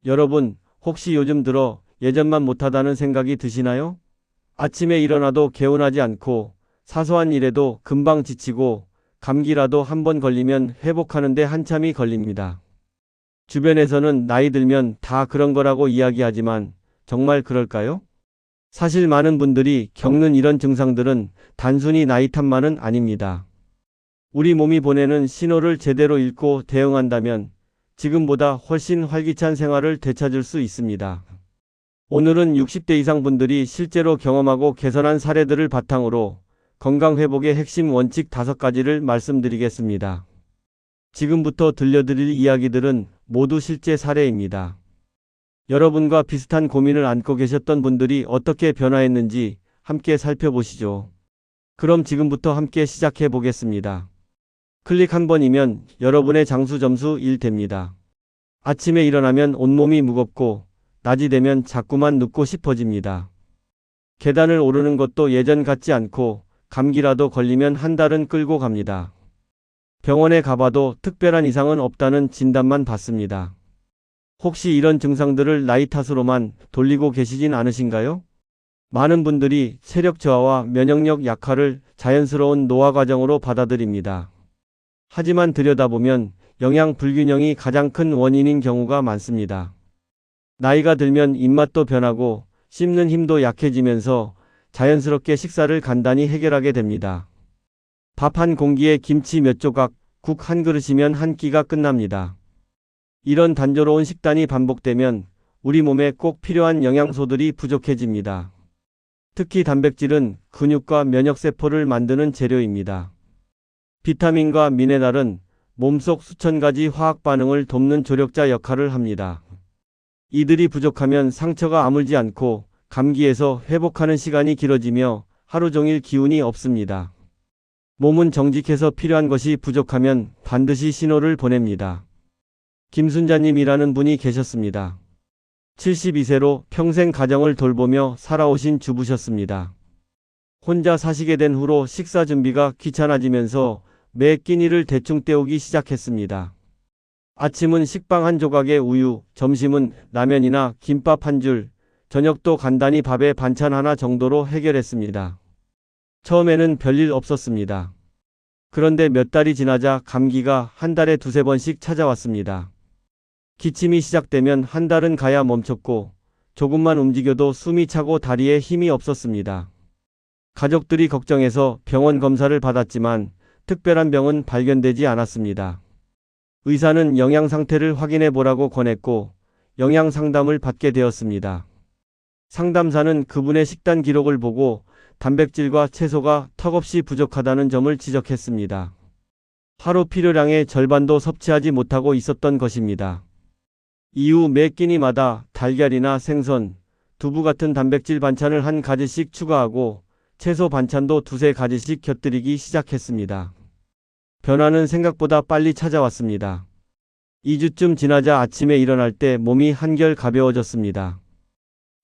여러분, 혹시 요즘 들어 예전만 못하다는 생각이 드시나요? 아침에 일어나도 개운하지 않고 사소한 일에도 금방 지치고 감기라도 한 번 걸리면 회복하는데 한참이 걸립니다. 주변에서는 나이 들면 다 그런 거라고 이야기하지만 정말 그럴까요? 사실 많은 분들이 겪는 이런 증상들은 단순히 나이 탓만은 아닙니다. 우리 몸이 보내는 신호를 제대로 읽고 대응한다면 지금보다 훨씬 활기찬 생활을 되찾을 수 있습니다. 오늘은 60대 이상 분들이 실제로 경험하고 개선한 사례들을 바탕으로 건강 회복의 핵심 원칙 5가지를 말씀드리겠습니다. 지금부터 들려드릴 이야기들은 모두 실제 사례입니다. 여러분과 비슷한 고민을 안고 계셨던 분들이 어떻게 변화했는지 함께 살펴보시죠. 그럼 지금부터 함께 시작해 보겠습니다. 클릭 한 번이면 여러분의 장수 점수 1 됩니다. 아침에 일어나면 온몸이 무겁고 낮이 되면 자꾸만 눕고 싶어집니다. 계단을 오르는 것도 예전 같지 않고 감기라도 걸리면 한 달은 끌고 갑니다. 병원에 가봐도 특별한 이상은 없다는 진단만 받습니다. 혹시 이런 증상들을 나이 탓으로만 돌리고 계시진 않으신가요? 많은 분들이 체력 저하와 면역력 약화를 자연스러운 노화 과정으로 받아들입니다. 하지만 들여다보면 영양 불균형이 가장 큰 원인인 경우가 많습니다. 나이가 들면 입맛도 변하고 씹는 힘도 약해지면서 자연스럽게 식사를 간단히 해결하게 됩니다. 밥 한 공기에 김치 몇 조각, 국 한 그릇이면 한 끼가 끝납니다. 이런 단조로운 식단이 반복되면 우리 몸에 꼭 필요한 영양소들이 부족해집니다. 특히 단백질은 근육과 면역세포를 만드는 재료입니다. 비타민과 미네랄은 몸속 수천 가지 화학 반응을 돕는 조력자 역할을 합니다. 이들이 부족하면 상처가 아물지 않고 감기에서 회복하는 시간이 길어지며 하루 종일 기운이 없습니다. 몸은 정직해서 필요한 것이 부족하면 반드시 신호를 보냅니다. 김순자님이라는 분이 계셨습니다. 72세로 평생 가정을 돌보며 살아오신 주부셨습니다. 혼자 사시게 된 후로 식사 준비가 귀찮아지면서 매 끼니를 대충 때우기 시작했습니다. 아침은 식빵 한 조각에 우유, 점심은 라면이나 김밥 한 줄, 저녁도 간단히 밥에 반찬 하나 정도로 해결했습니다. 처음에는 별일 없었습니다. 그런데 몇 달이 지나자 감기가 한 달에 2~3번씩 찾아왔습니다. 기침이 시작되면 한 달은 가야 멈췄고 조금만 움직여도 숨이 차고 다리에 힘이 없었습니다. 가족들이 걱정해서 병원 검사를 받았지만 특별한 병은 발견되지 않았습니다. 의사는 영양 상태를 확인해 보라고 권했고 영양 상담을 받게 되었습니다. 상담사는 그분의 식단 기록을 보고 단백질과 채소가 턱없이 부족하다는 점을 지적했습니다. 하루 필요량의 절반도 섭취하지 못하고 있었던 것입니다. 이후 매 끼니마다 달걀이나 생선, 두부 같은 단백질 반찬을 한 가지씩 추가하고 채소 반찬도 2~3가지씩 곁들이기 시작했습니다. 변화는 생각보다 빨리 찾아왔습니다. 2주쯤 지나자 아침에 일어날 때 몸이 한결 가벼워졌습니다.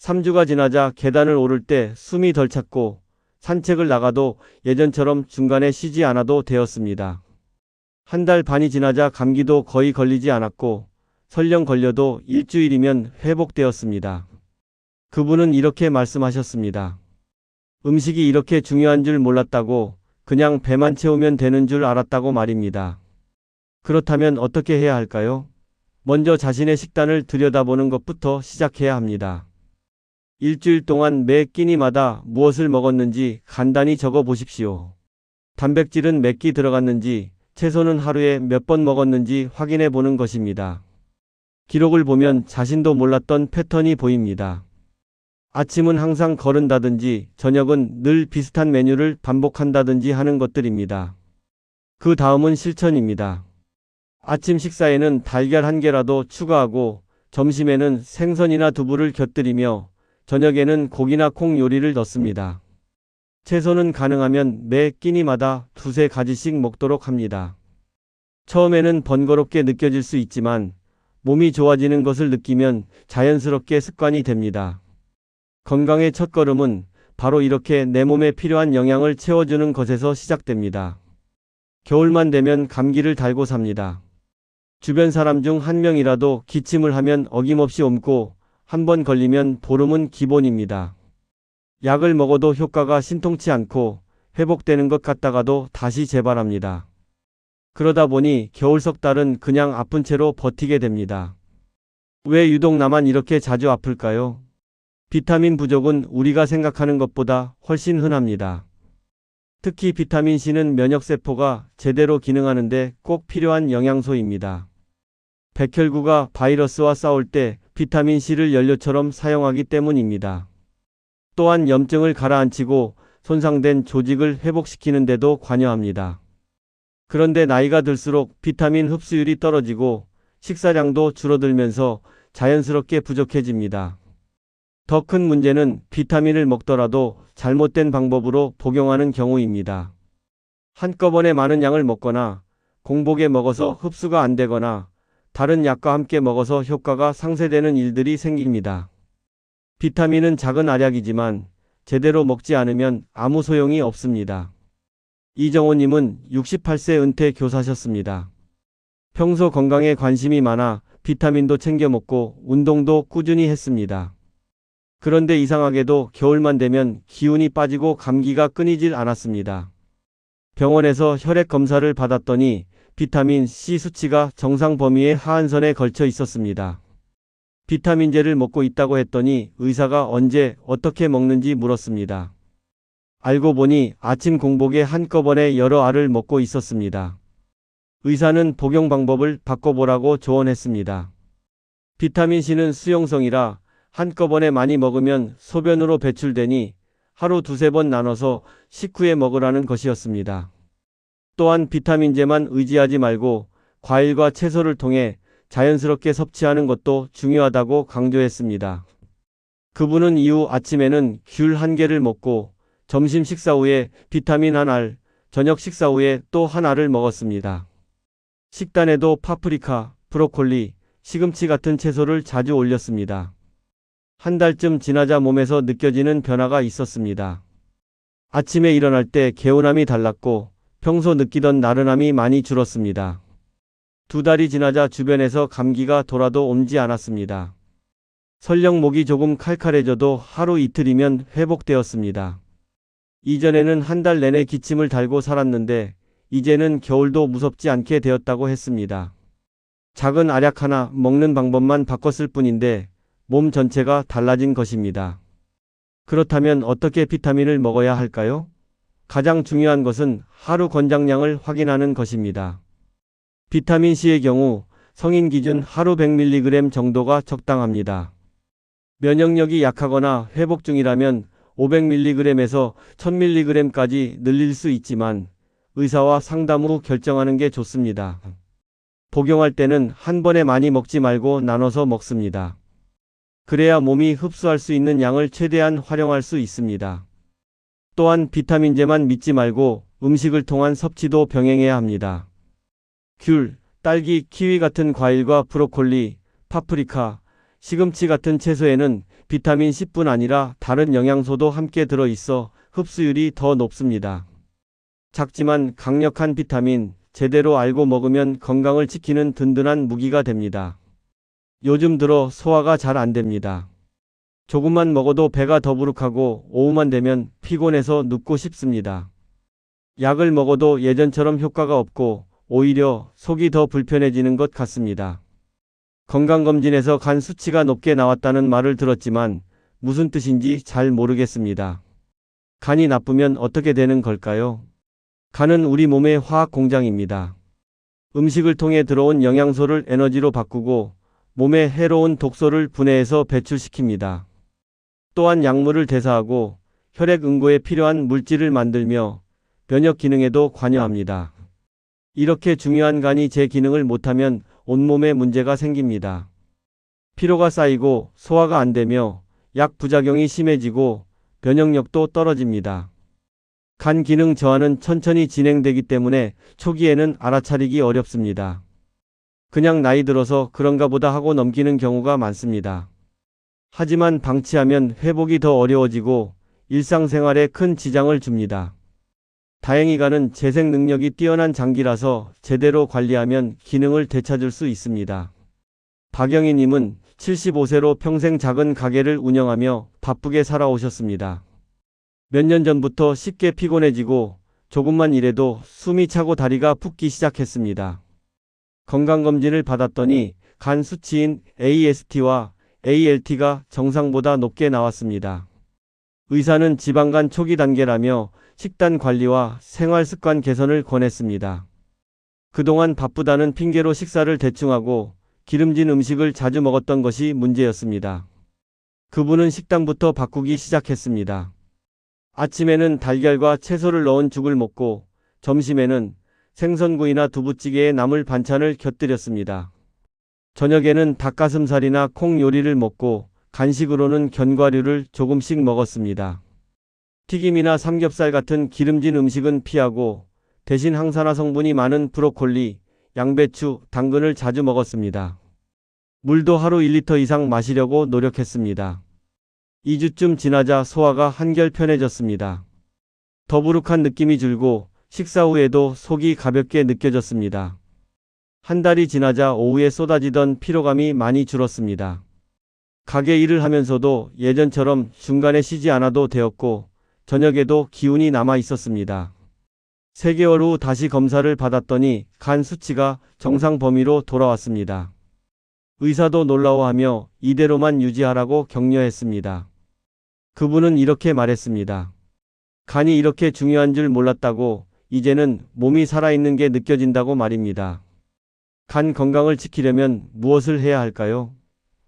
3주가 지나자 계단을 오를 때 숨이 덜 찼고 산책을 나가도 예전처럼 중간에 쉬지 않아도 되었습니다. 한 달 반이 지나자 감기도 거의 걸리지 않았고 설령 걸려도 일주일이면 회복되었습니다. 그분은 이렇게 말씀하셨습니다. 음식이 이렇게 중요한 줄 몰랐다고, 그냥 배만 채우면 되는 줄 알았다고 말입니다. 그렇다면 어떻게 해야 할까요? 먼저 자신의 식단을 들여다보는 것부터 시작해야 합니다. 일주일 동안 매 끼니마다 무엇을 먹었는지 간단히 적어 보십시오. 단백질은 몇 끼 들어갔는지, 채소는 하루에 몇 번 먹었는지 확인해 보는 것입니다. 기록을 보면 자신도 몰랐던 패턴이 보입니다. 아침은 항상 거른다든지 저녁은 늘 비슷한 메뉴를 반복한다든지 하는 것들입니다. 그 다음은 실천입니다. 아침 식사에는 달걀 한 개라도 추가하고 점심에는 생선이나 두부를 곁들이며 저녁에는 고기나 콩 요리를 넣습니다. 채소는 가능하면 매 끼니마다 2~3가지씩 먹도록 합니다. 처음에는 번거롭게 느껴질 수 있지만 몸이 좋아지는 것을 느끼면 자연스럽게 습관이 됩니다. 건강의 첫걸음은 바로 이렇게 내 몸에 필요한 영양을 채워주는 것에서 시작됩니다. 겨울만 되면 감기를 달고 삽니다. 주변 사람 중 한 명이라도 기침을 하면 어김없이 옮고 한 번 걸리면 보름은 기본입니다. 약을 먹어도 효과가 신통치 않고 회복되는 것 같다가도 다시 재발합니다. 그러다 보니 겨울 석 달은 그냥 아픈 채로 버티게 됩니다. 왜 유독 나만 이렇게 자주 아플까요? 비타민 부족은 우리가 생각하는 것보다 훨씬 흔합니다. 특히 비타민 C는 면역세포가 제대로 기능하는데 꼭 필요한 영양소입니다. 백혈구가 바이러스와 싸울 때 비타민 C를 연료처럼 사용하기 때문입니다. 또한 염증을 가라앉히고 손상된 조직을 회복시키는 데도 관여합니다. 그런데 나이가 들수록 비타민 흡수율이 떨어지고 식사량도 줄어들면서 자연스럽게 부족해집니다. 더 큰 문제는 비타민을 먹더라도 잘못된 방법으로 복용하는 경우입니다. 한꺼번에 많은 양을 먹거나 공복에 먹어서 흡수가 안 되거나 다른 약과 함께 먹어서 효과가 상쇄되는 일들이 생깁니다. 비타민은 작은 알약이지만 제대로 먹지 않으면 아무 소용이 없습니다. 이정호님은 68세 은퇴 교사셨습니다. 평소 건강에 관심이 많아 비타민도 챙겨 먹고 운동도 꾸준히 했습니다. 그런데 이상하게도 겨울만 되면 기운이 빠지고 감기가 끊이질 않았습니다. 병원에서 혈액 검사를 받았더니 비타민 C 수치가 정상 범위의 하한선에 걸쳐 있었습니다. 비타민제를 먹고 있다고 했더니 의사가 언제 어떻게 먹는지 물었습니다. 알고 보니 아침 공복에 한꺼번에 여러 알을 먹고 있었습니다. 의사는 복용 방법을 바꿔보라고 조언했습니다. 비타민C는 수용성이라 한꺼번에 많이 먹으면 소변으로 배출되니 하루 두세 번 나눠서 식후에 먹으라는 것이었습니다. 또한 비타민제만 의지하지 말고 과일과 채소를 통해 자연스럽게 섭취하는 것도 중요하다고 강조했습니다. 그분은 이후 아침에는 귤 1개를 먹고 점심 식사 후에 비타민 1알, 저녁 식사 후에 또 1알을 먹었습니다. 식단에도 파프리카, 브로콜리, 시금치 같은 채소를 자주 올렸습니다. 한 달쯤 지나자 몸에서 느껴지는 변화가 있었습니다. 아침에 일어날 때 개운함이 달랐고 평소 느끼던 나른함이 많이 줄었습니다. 2달이 지나자 주변에서 감기가 돌아도 옮지 않았습니다. 설령 목이 조금 칼칼해져도 하루 이틀이면 회복되었습니다. 이전에는 한 달 내내 기침을 달고 살았는데 이제는 겨울도 무섭지 않게 되었다고 했습니다. 작은 알약 하나 먹는 방법만 바꿨을 뿐인데 몸 전체가 달라진 것입니다. 그렇다면 어떻게 비타민을 먹어야 할까요? 가장 중요한 것은 하루 권장량을 확인하는 것입니다. 비타민C의 경우 성인 기준 하루 100mg 정도가 적당합니다. 면역력이 약하거나 회복 중이라면 500mg에서 1000mg까지 늘릴 수 있지만 의사와 상담 후 결정하는 게 좋습니다. 복용할 때는 한 번에 많이 먹지 말고 나눠서 먹습니다. 그래야 몸이 흡수할 수 있는 양을 최대한 활용할 수 있습니다. 또한 비타민제만 믿지 말고 음식을 통한 섭취도 병행해야 합니다. 귤, 딸기, 키위 같은 과일과 브로콜리, 파프리카, 시금치 같은 채소에는 비타민 C뿐 아니라 다른 영양소도 함께 들어있어 흡수율이 더 높습니다. 작지만 강력한 비타민, 제대로 알고 먹으면 건강을 지키는 든든한 무기가 됩니다. 요즘 들어 소화가 잘 안 됩니다. 조금만 먹어도 배가 더부룩하고 오후만 되면 피곤해서 눕고 싶습니다. 약을 먹어도 예전처럼 효과가 없고 오히려 속이 더 불편해지는 것 같습니다. 건강검진에서 간 수치가 높게 나왔다는 말을 들었지만 무슨 뜻인지 잘 모르겠습니다. 간이 나쁘면 어떻게 되는 걸까요? 간은 우리 몸의 화학 공장입니다. 음식을 통해 들어온 영양소를 에너지로 바꾸고 몸에 해로운 독소를 분해해서 배출시킵니다. 또한 약물을 대사하고 혈액 응고에 필요한 물질을 만들며 면역 기능에도 관여합니다. 이렇게 중요한 간이 제 기능을 못하면 온몸에 문제가 생깁니다. 피로가 쌓이고 소화가 안 되며 약 부작용이 심해지고 면역력도 떨어집니다. 간 기능 저하는 천천히 진행되기 때문에 초기에는 알아차리기 어렵습니다. 그냥 나이 들어서 그런가 보다 하고 넘기는 경우가 많습니다. 하지만 방치하면 회복이 더 어려워지고 일상생활에 큰 지장을 줍니다. 다행히 간은 재생 능력이 뛰어난 장기라서 제대로 관리하면 기능을 되찾을 수 있습니다. 박영희님은 75세로 평생 작은 가게를 운영하며 바쁘게 살아오셨습니다. 몇 년 전부터 쉽게 피곤해지고 조금만 일해도 숨이 차고 다리가 붓기 시작했습니다. 건강검진을 받았더니 간 수치인 AST와 ALT가 정상보다 높게 나왔습니다. 의사는 지방간 초기 단계라며 식단 관리와 생활 습관 개선을 권했습니다. 그동안 바쁘다는 핑계로 식사를 대충하고 기름진 음식을 자주 먹었던 것이 문제였습니다. 그분은 식단부터 바꾸기 시작했습니다. 아침에는 달걀과 채소를 넣은 죽을 먹고 점심에는 생선구이나 두부찌개에 나물 반찬을 곁들였습니다. 저녁에는 닭가슴살이나 콩 요리를 먹고 간식으로는 견과류를 조금씩 먹었습니다. 튀김이나 삼겹살 같은 기름진 음식은 피하고 대신 항산화 성분이 많은 브로콜리, 양배추, 당근을 자주 먹었습니다. 물도 하루 1리터 이상 마시려고 노력했습니다. 2주쯤 지나자 소화가 한결 편해졌습니다. 더부룩한 느낌이 줄고 식사 후에도 속이 가볍게 느껴졌습니다. 한 달이 지나자 오후에 쏟아지던 피로감이 많이 줄었습니다. 가게 일을 하면서도 예전처럼 중간에 쉬지 않아도 되었고 저녁에도 기운이 남아 있었습니다. 3개월 후 다시 검사를 받았더니 간 수치가 정상 범위로 돌아왔습니다. 의사도 놀라워하며 이대로만 유지하라고 격려했습니다. 그분은 이렇게 말했습니다. 간이 이렇게 중요한 줄 몰랐다고 이제는 몸이 살아있는 게 느껴진다고 말입니다. 간 건강을 지키려면 무엇을 해야 할까요?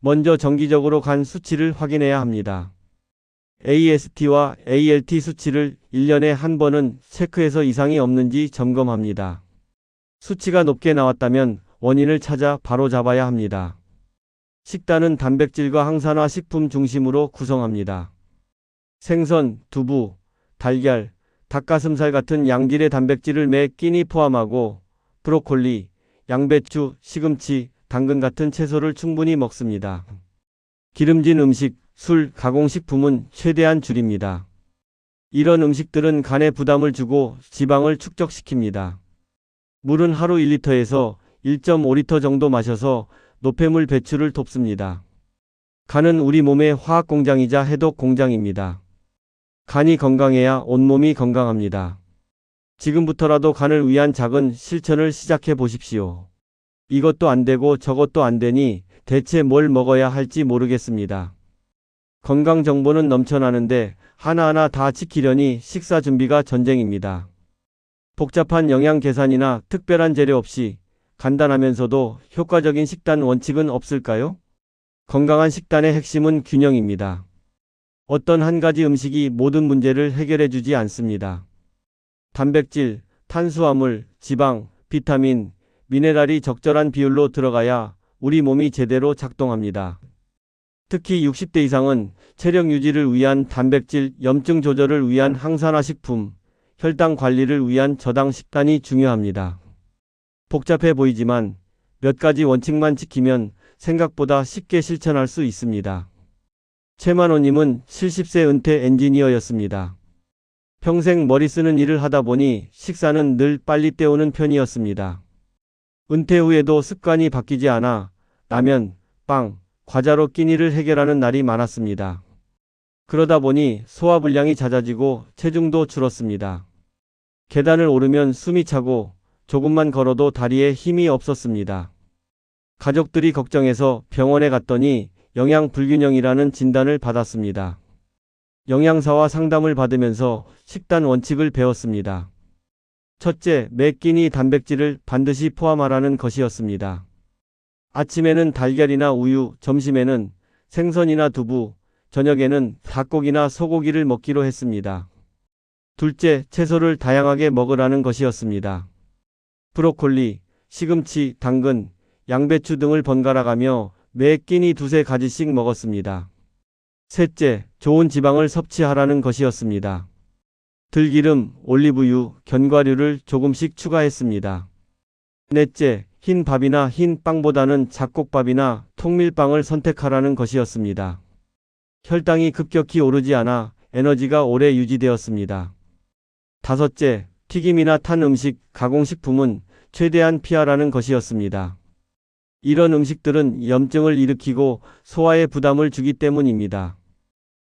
먼저 정기적으로 간 수치를 확인해야 합니다. AST와 ALT 수치를 1년에 한 번은 체크해서 이상이 없는지 점검합니다. 수치가 높게 나왔다면 원인을 찾아 바로 잡아야 합니다. 식단은 단백질과 항산화 식품 중심으로 구성합니다. 생선, 두부, 달걀, 닭가슴살 같은 양질의 단백질을 매 끼니 포함하고 브로콜리, 양배추, 시금치, 당근 같은 채소를 충분히 먹습니다. 기름진 음식, 술, 가공식품은 최대한 줄입니다. 이런 음식들은 간에 부담을 주고 지방을 축적시킵니다. 물은 하루 1리터에서 1.5리터 정도 마셔서 노폐물 배출을 돕습니다. 간은 우리 몸의 화학 공장이자 해독 공장입니다. 간이 건강해야 온몸이 건강합니다. 지금부터라도 간을 위한 작은 실천을 시작해 보십시오. 이것도 안 되고 저것도 안 되니 대체 뭘 먹어야 할지 모르겠습니다. 건강 정보는 넘쳐나는데 하나하나 다 지키려니 식사 준비가 전쟁입니다. 복잡한 영양 계산이나 특별한 재료 없이 간단하면서도 효과적인 식단 원칙은 없을까요? 건강한 식단의 핵심은 균형입니다. 어떤 한 가지 음식이 모든 문제를 해결해 주지 않습니다. 단백질, 탄수화물, 지방, 비타민, 미네랄이 적절한 비율로 들어가야 우리 몸이 제대로 작동합니다. 특히 60대 이상은 체력 유지를 위한 단백질, 염증 조절을 위한 항산화 식품, 혈당 관리를 위한 저당 식단이 중요합니다. 복잡해 보이지만 몇 가지 원칙만 지키면 생각보다 쉽게 실천할 수 있습니다. 최만호님은 70세 은퇴 엔지니어였습니다. 평생 머리 쓰는 일을 하다 보니 식사는 늘 빨리 때우는 편이었습니다. 은퇴 후에도 습관이 바뀌지 않아 라면, 빵, 과자로 끼니를 해결하는 날이 많았습니다. 그러다 보니 소화불량이 잦아지고 체중도 줄었습니다. 계단을 오르면 숨이 차고 조금만 걸어도 다리에 힘이 없었습니다. 가족들이 걱정해서 병원에 갔더니 영양 불균형이라는 진단을 받았습니다. 영양사와 상담을 받으면서 식단 원칙을 배웠습니다. 첫째, 매 끼니 단백질을 반드시 포함하라는 것이었습니다. 아침에는 달걀이나 우유, 점심에는 생선이나 두부, 저녁에는 닭고기나 소고기를 먹기로 했습니다. 둘째, 채소를 다양하게 먹으라는 것이었습니다. 브로콜리, 시금치, 당근, 양배추 등을 번갈아가며 매 끼니 두세 가지씩 먹었습니다. 셋째, 좋은 지방을 섭취하라는 것이었습니다. 들기름, 올리브유, 견과류를 조금씩 추가했습니다. 넷째, 흰 밥이나 흰 빵보다는 잡곡밥이나 통밀빵을 선택하라는 것이었습니다. 혈당이 급격히 오르지 않아 에너지가 오래 유지되었습니다. 다섯째, 튀김이나 탄 음식, 가공식품은 최대한 피하라는 것이었습니다. 이런 음식들은 염증을 일으키고 소화에 부담을 주기 때문입니다.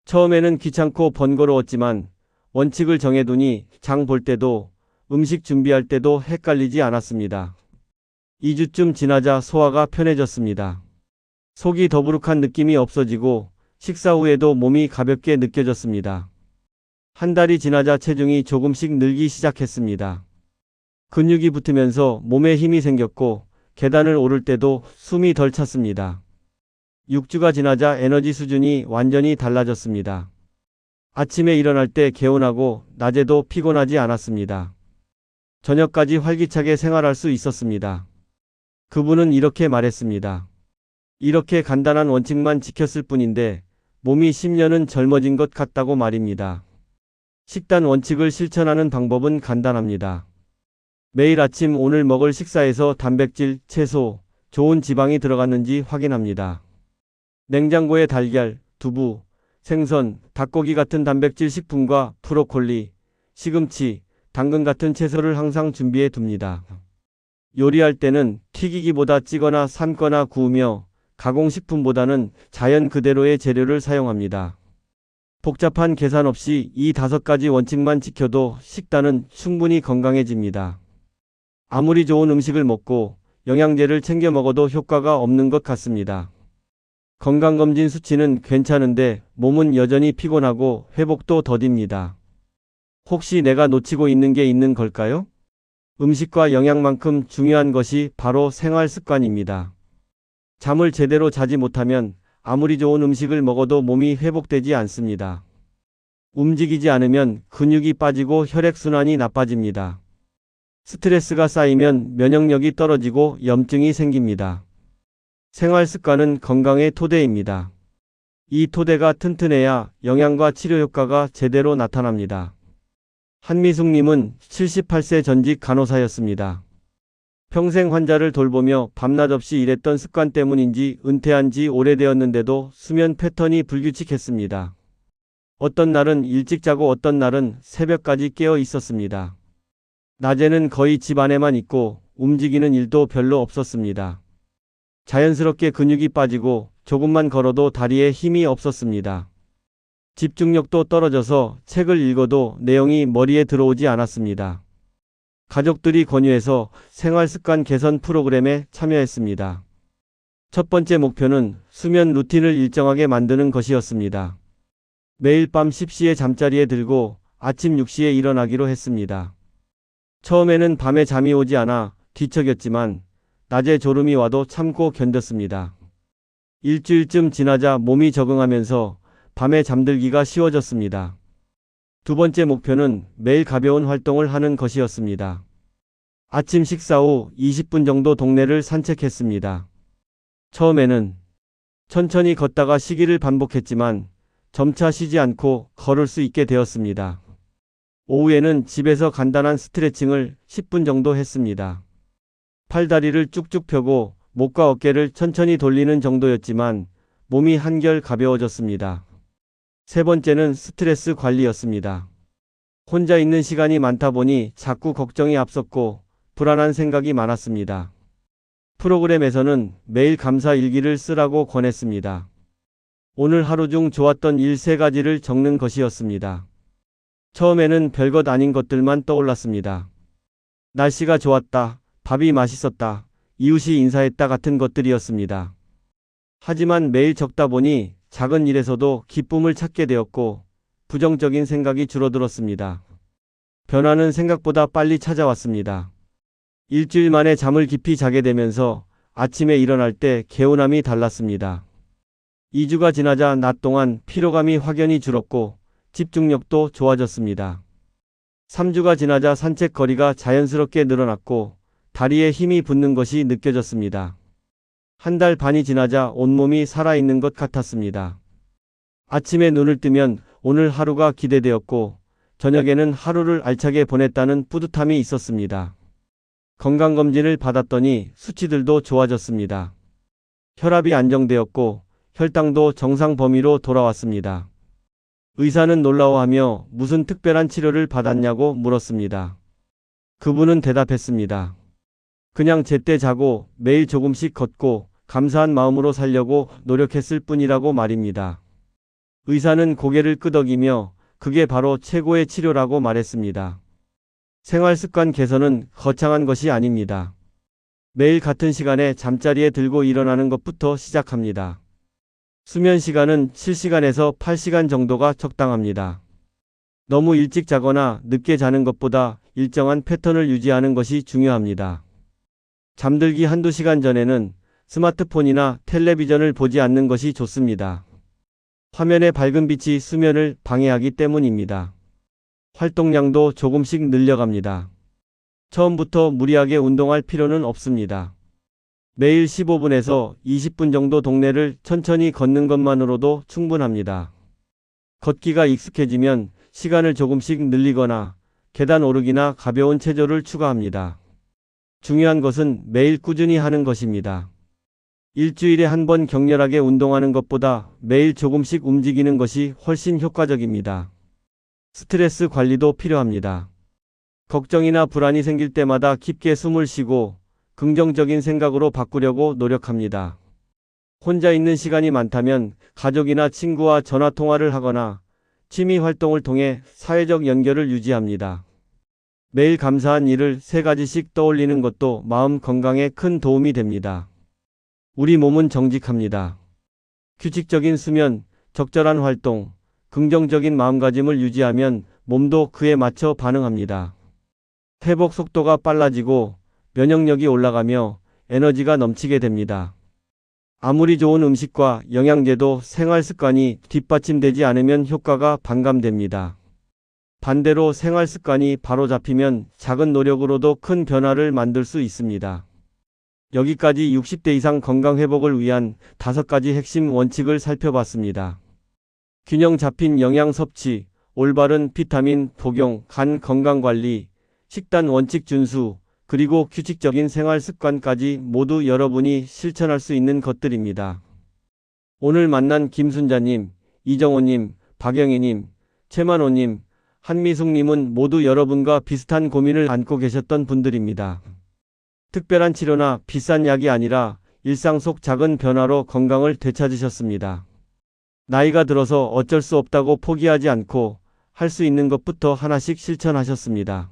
처음에는 귀찮고 번거로웠지만 원칙을 정해두니 장 볼 때도 음식 준비할 때도 헷갈리지 않았습니다. 2주쯤 지나자 소화가 편해졌습니다. 속이 더부룩한 느낌이 없어지고 식사 후에도 몸이 가볍게 느껴졌습니다. 한 달이 지나자 체중이 조금씩 늘기 시작했습니다. 근육이 붙으면서 몸에 힘이 생겼고 계단을 오를 때도 숨이 덜 찼습니다. 6주가 지나자 에너지 수준이 완전히 달라졌습니다. 아침에 일어날 때 개운하고 낮에도 피곤하지 않았습니다. 저녁까지 활기차게 생활할 수 있었습니다. 그분은 이렇게 말했습니다. 이렇게 간단한 원칙만 지켰을 뿐인데 몸이 10년은 젊어진 것 같다고 말입니다. 식단 원칙을 실천하는 방법은 간단합니다. 매일 아침 오늘 먹을 식사에서 단백질, 채소, 좋은 지방이 들어갔는지 확인합니다. 냉장고에 달걀, 두부, 생선, 닭고기 같은 단백질 식품과 브로콜리, 시금치, 당근 같은 채소를 항상 준비해 둡니다. 요리할 때는 튀기기보다 찌거나 삶거나 구우며 가공식품보다는 자연 그대로의 재료를 사용합니다. 복잡한 계산 없이 이 5가지 원칙만 지켜도 식단은 충분히 건강해집니다. 아무리 좋은 음식을 먹고 영양제를 챙겨 먹어도 효과가 없는 것 같습니다. 건강검진 수치는 괜찮은데 몸은 여전히 피곤하고 회복도 더딥니다. 혹시 내가 놓치고 있는 게 있는 걸까요? 음식과 영양만큼 중요한 것이 바로 생활 습관입니다. 잠을 제대로 자지 못하면 아무리 좋은 음식을 먹어도 몸이 회복되지 않습니다. 움직이지 않으면 근육이 빠지고 혈액순환이 나빠집니다. 스트레스가 쌓이면 면역력이 떨어지고 염증이 생깁니다. 생활 습관은 건강의 토대입니다. 이 토대가 튼튼해야 영양과 치료 효과가 제대로 나타납니다. 한미숙님은 78세 전직 간호사였습니다. 평생 환자를 돌보며 밤낮 없이 일했던 습관 때문인지 은퇴한 지 오래되었는데도 수면 패턴이 불규칙했습니다. 어떤 날은 일찍 자고 어떤 날은 새벽까지 깨어 있었습니다. 낮에는 거의 집 안에만 있고 움직이는 일도 별로 없었습니다. 자연스럽게 근육이 빠지고 조금만 걸어도 다리에 힘이 없었습니다. 집중력도 떨어져서 책을 읽어도 내용이 머리에 들어오지 않았습니다. 가족들이 권유해서 생활습관 개선 프로그램에 참여했습니다. 첫 번째 목표는 수면 루틴을 일정하게 만드는 것이었습니다. 매일 밤 10시에 잠자리에 들고 아침 6시에 일어나기로 했습니다. 처음에는 밤에 잠이 오지 않아 뒤척였지만 낮에 졸음이 와도 참고 견뎠습니다. 일주일쯤 지나자 몸이 적응하면서 밤에 잠들기가 쉬워졌습니다. 두 번째 목표는 매일 가벼운 활동을 하는 것이었습니다. 아침 식사 후 20분 정도 동네를 산책했습니다. 처음에는 천천히 걷다가 쉬기를 반복했지만 점차 쉬지 않고 걸을 수 있게 되었습니다. 오후에는 집에서 간단한 스트레칭을 10분 정도 했습니다. 팔다리를 쭉쭉 펴고 목과 어깨를 천천히 돌리는 정도였지만 몸이 한결 가벼워졌습니다. 세 번째는 스트레스 관리였습니다. 혼자 있는 시간이 많다 보니 자꾸 걱정이 앞섰고 불안한 생각이 많았습니다. 프로그램에서는 매일 감사 일기를 쓰라고 권했습니다. 오늘 하루 중 좋았던 일 3가지를 적는 것이었습니다. 처음에는 별것 아닌 것들만 떠올랐습니다. 날씨가 좋았다, 밥이 맛있었다, 이웃이 인사했다 같은 것들이었습니다. 하지만 매일 적다 보니 작은 일에서도 기쁨을 찾게 되었고 부정적인 생각이 줄어들었습니다. 변화는 생각보다 빨리 찾아왔습니다. 일주일 만에 잠을 깊이 자게 되면서 아침에 일어날 때 개운함이 달랐습니다. 2주가 지나자 낮 동안 피로감이 확연히 줄었고 집중력도 좋아졌습니다. 3주가 지나자 산책 거리가 자연스럽게 늘어났고 다리에 힘이 붙는 것이 느껴졌습니다. 한 달 반이 지나자 온몸이 살아있는 것 같았습니다. 아침에 눈을 뜨면 오늘 하루가 기대되었고 저녁에는 하루를 알차게 보냈다는 뿌듯함이 있었습니다. 건강검진을 받았더니 수치들도 좋아졌습니다. 혈압이 안정되었고 혈당도 정상 범위로 돌아왔습니다. 의사는 놀라워하며 무슨 특별한 치료를 받았냐고 물었습니다. 그분은 대답했습니다. 그냥 제때 자고 매일 조금씩 걷고 감사한 마음으로 살려고 노력했을 뿐이라고 말입니다. 의사는 고개를 끄덕이며 그게 바로 최고의 치료라고 말했습니다. 생활 습관 개선은 거창한 것이 아닙니다. 매일 같은 시간에 잠자리에 들고 일어나는 것부터 시작합니다. 수면 시간은 7시간에서 8시간 정도가 적당합니다. 너무 일찍 자거나 늦게 자는 것보다 일정한 패턴을 유지하는 것이 중요합니다. 잠들기 한두 시간 전에는 스마트폰이나 텔레비전을 보지 않는 것이 좋습니다. 화면의 밝은 빛이 수면을 방해하기 때문입니다. 활동량도 조금씩 늘려갑니다. 처음부터 무리하게 운동할 필요는 없습니다. 매일 15분에서 20분 정도 동네를 천천히 걷는 것만으로도 충분합니다. 걷기가 익숙해지면 시간을 조금씩 늘리거나 계단 오르기나 가벼운 체조를 추가합니다. 중요한 것은 매일 꾸준히 하는 것입니다. 일주일에 한 번 격렬하게 운동하는 것보다 매일 조금씩 움직이는 것이 훨씬 효과적입니다. 스트레스 관리도 필요합니다. 걱정이나 불안이 생길 때마다 깊게 숨을 쉬고 긍정적인 생각으로 바꾸려고 노력합니다. 혼자 있는 시간이 많다면 가족이나 친구와 전화 통화를 하거나 취미 활동을 통해 사회적 연결을 유지합니다. 매일 감사한 일을 3가지씩 떠올리는 것도 마음 건강에 큰 도움이 됩니다. 우리 몸은 정직합니다. 규칙적인 수면, 적절한 활동, 긍정적인 마음가짐을 유지하면 몸도 그에 맞춰 반응합니다. 회복 속도가 빨라지고 면역력이 올라가며 에너지가 넘치게 됩니다. 아무리 좋은 음식과 영양제도 생활 습관이 뒷받침되지 않으면 효과가 반감됩니다. 반대로 생활 습관이 바로 잡히면 작은 노력으로도 큰 변화를 만들 수 있습니다. 여기까지 60대 이상 건강 회복을 위한 5가지 핵심 원칙을 살펴봤습니다. 균형 잡힌 영양 섭취, 올바른 비타민 복용, 간 건강 관리, 식단 원칙 준수, 그리고 규칙적인 생활 습관까지 모두 여러분이 실천할 수 있는 것들입니다. 오늘 만난 김순자님, 이정호님, 박영희님, 최만호님, 한미숙님은 모두 여러분과 비슷한 고민을 안고 계셨던 분들입니다. 특별한 치료나 비싼 약이 아니라 일상 속 작은 변화로 건강을 되찾으셨습니다. 나이가 들어서 어쩔 수 없다고 포기하지 않고 할 수 있는 것부터 하나씩 실천하셨습니다.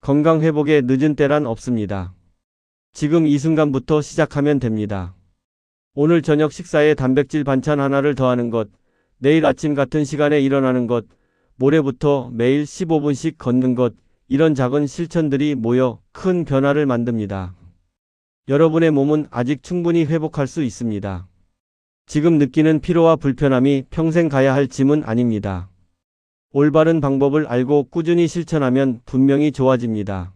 건강 회복에 늦은 때란 없습니다. 지금 이 순간부터 시작하면 됩니다. 오늘 저녁 식사에 단백질 반찬 하나를 더하는 것, 내일 아침 같은 시간에 일어나는 것, 모레부터 매일 15분씩 걷는 것, 이런 작은 실천들이 모여 큰 변화를 만듭니다. 여러분의 몸은 아직 충분히 회복할 수 있습니다. 지금 느끼는 피로와 불편함이 평생 가야 할 짐은 아닙니다. 올바른 방법을 알고 꾸준히 실천하면 분명히 좋아집니다.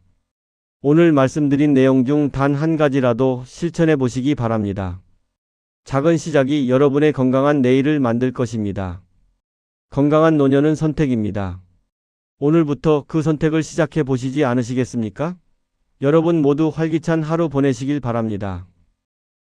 오늘 말씀드린 내용 중 단 한 가지라도 실천해 보시기 바랍니다. 작은 시작이 여러분의 건강한 내일을 만들 것입니다. 건강한 노년은 선택입니다. 오늘부터 그 선택을 시작해 보시지 않으시겠습니까? 여러분 모두 활기찬 하루 보내시길 바랍니다.